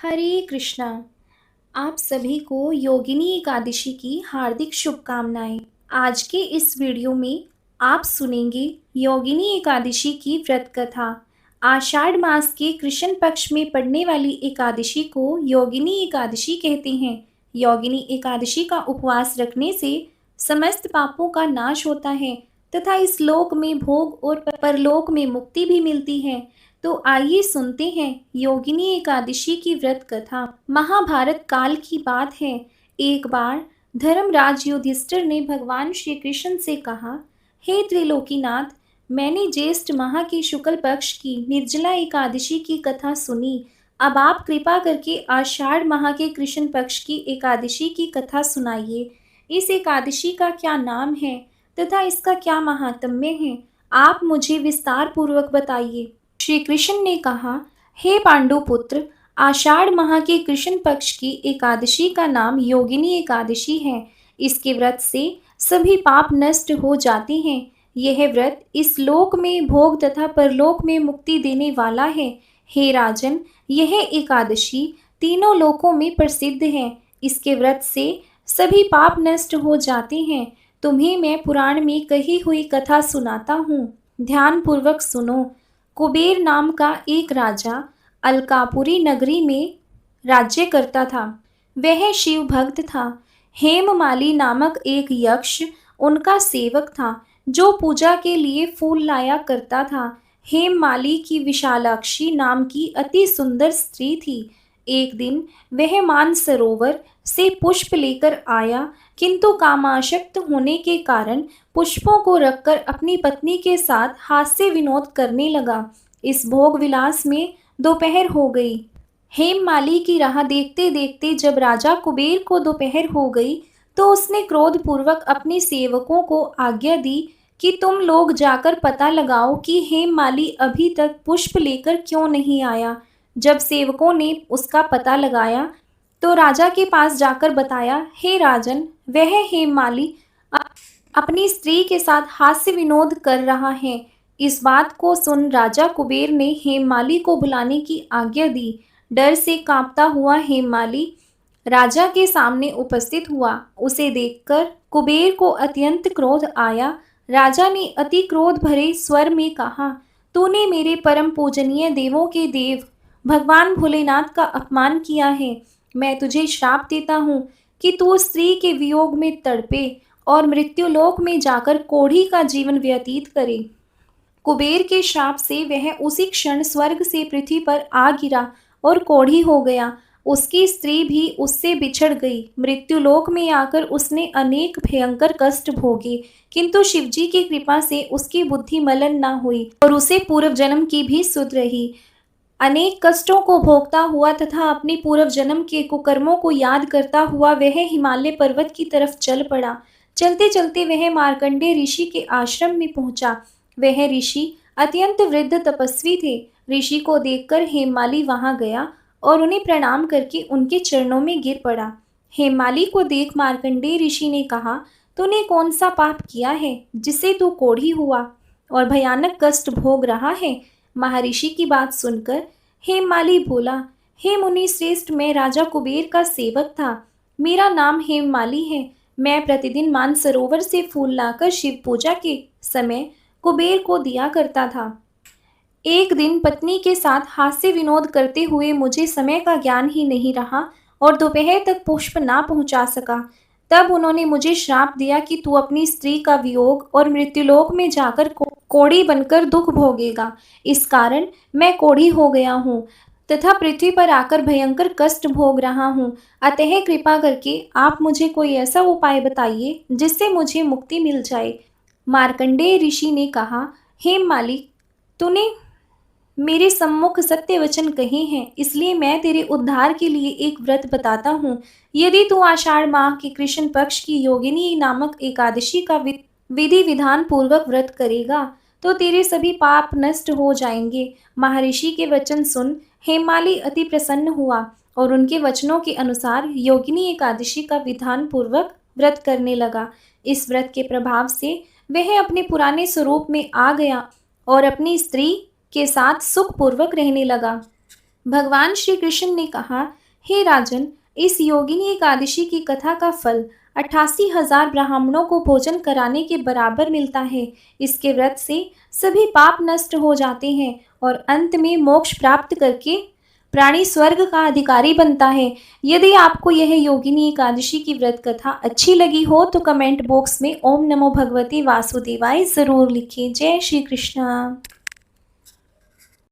हरे कृष्णा। आप सभी को योगिनी एकादशी की हार्दिक शुभकामनाएं। आज के इस वीडियो में आप सुनेंगे योगिनी एकादशी की व्रत कथा। आषाढ़ मास के कृष्ण पक्ष में पड़ने वाली एकादशी को योगिनी एकादशी कहते हैं। योगिनी एकादशी का उपवास रखने से समस्त पापों का नाश होता है तथा इस लोक में भोग और परलोक में मुक्ति भी मिलती है। तो आइए सुनते हैं योगिनी एकादशी की व्रत कथा। महाभारत काल की बात है। एक बार धर्मराज युधिष्ठिर ने भगवान श्री कृष्ण से कहा, हे त्रिलोकीनाथ, मैंने ज्येष्ठ माह के शुक्ल पक्ष की निर्जला एकादशी की कथा सुनी। अब आप कृपा करके आषाढ़ माह के कृष्ण पक्ष की एकादशी की कथा सुनाइए। इस एकादशी का क्या नाम है तथा इसका क्या महात्म्य है, आप मुझे विस्तार पूर्वक बताइए। श्री कृष्ण ने कहा, हे पांडु पुत्र, आषाढ़ माह के कृष्ण पक्ष की एकादशी का नाम योगिनी एकादशी है। इसके व्रत से सभी पाप नष्ट हो जाते हैं। यह व्रत इस लोक में भोग तथा परलोक में मुक्ति देने वाला है। हे राजन, यह एकादशी तीनों लोकों में प्रसिद्ध है। इसके व्रत से सभी पाप नष्ट हो जाते हैं। तुम्हें मैं पुराण में कही हुई कथा सुनाता हूँ, ध्यान पूर्वक सुनो। कुबेर नाम का एक राजा अलकापुरी नगरी में राज्य करता था। वह शिव भक्त था। हेममाली नामक एक यक्ष उनका सेवक था, जो पूजा के लिए फूल लाया करता था। हेममाली की विशालाक्षी नाम की अति सुंदर स्त्री थी। एक दिन वह मानसरोवर से पुष्प लेकर आया, किंतु कामाशक्त होने के कारण पुष्पों को रखकर अपनी पत्नी के साथ हास्य विनोद करने लगा। इस भोग विलास में दोपहर हो गई। हेममाली की राह देखते देखते जब राजा कुबेर को दोपहर हो गई, तो उसने क्रोधपूर्वक अपने सेवकों को आज्ञा दी कि तुम लोग जाकर पता लगाओ कि हेममाली अभी तक पुष्प लेकर क्यों नहीं आया। जब सेवकों ने उसका पता लगाया तो राजा के पास जाकर बताया, हे राजन, वह हेममाली अपनी स्त्री के साथ हास्य विनोद कर रहा है। इस बात को सुन राजा कुबेर ने हेममाली को बुलाने की आज्ञा दी। डर से कांपता हुआ हेममाली राजा के सामने उपस्थित हुआ। उसे देखकर कुबेर को अत्यंत क्रोध आया। राजा ने अति क्रोध भरे स्वर में कहा, तूने मेरे परम पूजनीय देवों के देव भगवान भोलेनाथ का अपमान किया है। मैं तुझे श्राप देता हूँ कि तू स्त्री के वियोग में तड़पे और मृत्युलोक में जाकर कोढ़ी का जीवन व्यतीत करे। कुबेर के श्राप से वह उसी क्षण स्वर्ग से पृथ्वी पर आ गिरा और कोढ़ी हो गया। उसकी स्त्री भी उससे बिछड़ गई। मृत्युलोक में आकर उसने अनेक भयंकर कष्ट भोगे, किंतु शिवजी की कृपा से उसकी बुद्धि मलिन न हुई और उसे पूर्व जन्म की भी सुध रही। अनेक कष्टों को भोगता हुआ तथा अपने पूर्व जन्म के कुकर्मों को याद करता हुआ वह हिमालय पर्वत की तरफ चल पड़ा। चलते चलते वह मार्कंडेय ऋषि के आश्रम में पहुंचा। वह ऋषि अत्यंत वृद्ध तपस्वी थे। ऋषि को देखकर हेममाली वहां गया और उन्हें प्रणाम करके उनके चरणों में गिर पड़ा। हेममाली को देख मार्कंडेय ऋषि ने कहा, तूने कौन सा पाप किया है जिससे तू कोढ़ी हुआ और भयानक कष्ट भोग रहा है। महर्षि की बात सुनकर हेममाली बोला, हे मुनि श्रेष्ठ, मैं राजा कुबेर का सेवक था। मेरा नाम हेममाली है। मैं प्रतिदिन मानसरोवर से फूल लाकर शिव पूजा के समय कुबेर को दिया करता था। एक दिन पत्नी के साथ हास्य विनोद करते हुए मुझे समय का ज्ञान ही नहीं रहा और दोपहर तक पुष्प ना पहुंचा सका। तब उन्होंने मुझे श्राप दिया कि तू अपनी स्त्री का वियोग और मृत्युलोक में जाकर कोढ़ी बनकर दुख भोगेगा। इस कारण मैं कोढ़ी हो गया हूँ तथा पृथ्वी पर आकर भयंकर कष्ट भोग रहा हूँ। अतः कृपा करके आप मुझे कोई ऐसा उपाय बताइए जिससे मुझे मुक्ति मिल जाए। मार्कंडेय ऋषि ने कहा, हेममाली, तूने मेरे सम्मुख सत्य वचन कहे हैं, इसलिए मैं तेरे उद्धार के लिए एक व्रत बताता हूँ। यदि तू आषाढ़ माह के कृष्ण पक्ष की योगिनी नामक एकादशी का विधि विधान पूर्वक व्रत करेगा तो तेरे सभी पाप नष्ट हो जाएंगे। महर्षि के वचन सुन हेममाली अति प्रसन्न हुआ और उनके वचनों के अनुसार योगिनी एकादशी का विधान पूर्वक व्रत करने लगा। इस व्रत के प्रभाव से वह अपने पुराने स्वरूप में आ गया और अपनी स्त्री के साथ सुखपूर्वक रहने लगा। भगवान श्री कृष्ण ने कहा, हे राजन, इस योगिनी एकादशी की कथा का फल 88,000 ब्राह्मणों को भोजन कराने के बराबर मिलता है। इसके व्रत से सभी पाप नष्ट हो जाते हैं और अंत में मोक्ष प्राप्त करके प्राणी स्वर्ग का अधिकारी बनता है। यदि आपको यह योगिनी एकादशी की व्रत कथा अच्छी लगी हो तो कमेंट बॉक्स में ओम नमो भगवते वासुदेवाय जरूर लिखें। जय श्री कृष्ण।